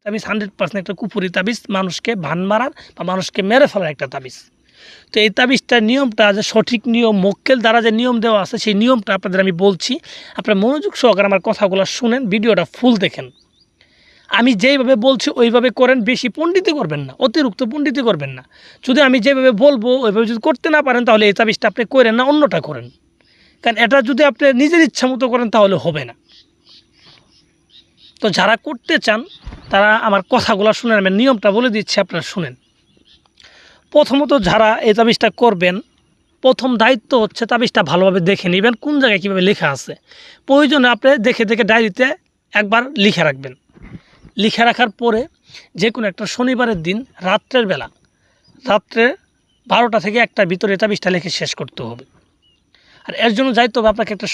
তাবিজ 100% একটা কুফুরি তাবিজ, মানুষকে ভান মারার বা মানুষকে মেরে ফেলার একটা তাবিজ। তো এই তাবিজটার নিয়মটা যে সঠিক নিয়ম, মক্কেল দ্বারা যে নিয়ম দেওয়া আছে সেই নিয়মটা আপনাদের আমি বলছি। আপনারা মনোযোগ সহকারে আমার কথাগুলো শুনেন, ভিডিওটা ফুল দেখেন। আমি যেইভাবে বলছি ওইভাবে করেন, বেশি পণ্ডিতি করবেন না, অতিরিক্ত পণ্ডিতি করবেন না। যদি আমি যেভাবে বলবো ওইভাবে যদি করতে না পারেন তাহলে এই তাবিজটা আপনি করেন না, অন্যটা করেন। কারণ এটা যদি আপনি নিজের ইচ্ছা মতো করেন তাহলে হবে না। তো যারা করতে চান তারা আমার কথাগুলো শুনেন, আমি নিয়মটা বলে দিচ্ছি, আপনারা শুনেন। প্রথমত যারা এই তাবিজটা করবেন, প্রথম দায়িত্ব হচ্ছে তাবিজটা ভালোভাবে দেখে নেবেন কোন জায়গায় কীভাবে লেখা আছে। প্রয়োজনে আপনি দেখে দেখে ডায়েরিতে একবার লিখে রাখবেন। লিখে রাখার পরে যে কোনো একটা শনিবারের দিন রাত্রের বেলা, রাত্রে 12টা থেকে 1টার ভিতরে তাবিজটা লিখে শেষ করতে হবে। আর এর জন্য যাইতে হবে আপনাকে একটা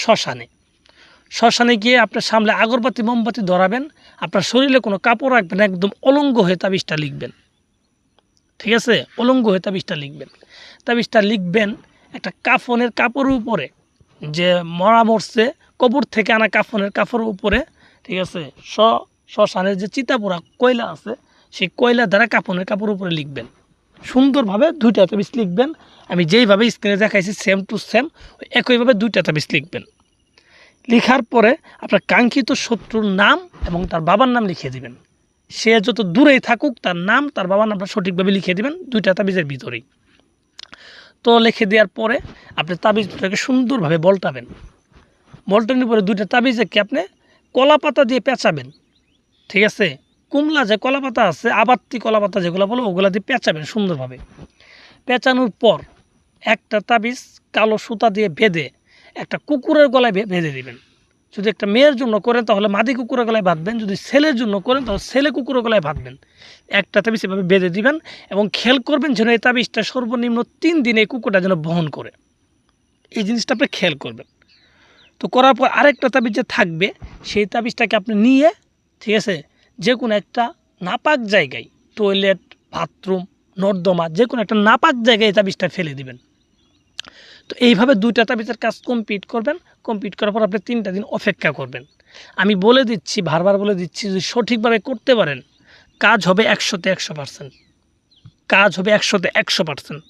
শ্মশানে গিয়ে আপনার সামনে আগরবাতি মোমবাতি ধরাবেন, আপনার শরীরে কোনো কাপড় রাখবেন, একদম অলঙ্গ হয়ে তাবিজটা লিখবেন। ঠিক আছে, অলঙ্গ হয়ে তাবিজটা লিখবেন। তাবিজটা লিখবেন একটা কাফনের কাপড়ের উপরে, যে মরা মরছে কবর থেকে আনা কাফনের কাপড়ের উপরে। ঠিক আছে, শ্মশানের যে চিতাপোড়া কয়লা আছে সেই কয়লা দ্বারা কাফনের কাপড়ের উপরে লিখবেন। সুন্দরভাবে 2টা তাবিজ লিখবেন। আমি যেইভাবে স্ক্রিনে দেখাইছি সেম টু সেম একইভাবে 2টা তাবিজ লিখবেন। লেখার পরে আপনার কাঙ্ক্ষিত শত্রুর নাম এবং তার বাবার নাম লিখে দিবেন। সে যত দূরেই থাকুক তার নাম তার বাবার নামটা সঠিকভাবে লিখে দিবেন 2টা তাবিজের ভিতরেই। তো লিখে দেওয়ার পরে আপনি তাবিজটাকে সুন্দরভাবে বলটাবেন। বলটানোর পরে 2টা তাবিজকে আপনি কলা পাতা দিয়ে পেঁচাবেন। ঠিক আছে, কুমলা যে কলা পাতা আছে, আবাত্তি কলা পাতা যেগুলো বলো, ওগুলা দিয়ে পেঁচাবেন সুন্দরভাবে। পেঁচানোর পর একটা তাবিজ কালো সুতা দিয়ে বেঁধে একটা কুকুরের গলায় বেঁধে দিবেন। যদি একটা মেয়ের জন্য করেন তাহলে মাদি কুকুরের গলায় বাঁধবেন, যদি ছেলের জন্য করেন তাহলে ছেলে কুকুরের গলায় বাঁধবেন। একটা তাবিজ এভাবে বেঁধে দিবেন এবং খেয়াল করবেন যেন এই তাবিজটা সর্বনিম্ন 3 দিন এই কুকুরটা যেন বহন করে। এই জিনিসটা আপনি খেয়াল করবেন। তো করার পর আরেকটা তাবিজ যে থাকবে সেই তাবিজটাকে আপনি নিয়ে, ঠিক আছে, যে কোনো একটা নাপাক জায়গায়, টয়লেট, বাথরুম, নর্দমা, যে কোনো একটা নাপাক জায়গায় এই তাবিজটা ফেলে দিবেন। তো এইভাবে 2টা তাবিজের কাজ কমপ্লিট করবেন। কমপ্লিট করার পর আপনি 3টা দিন অপেক্ষা করবেন। আমি বলে দিচ্ছি, বারবার বলে দিচ্ছি, যদি সঠিকভাবে করতে পারেন কাজ হবে 100-তে 100%, কাজ হবে 100-তে 100%।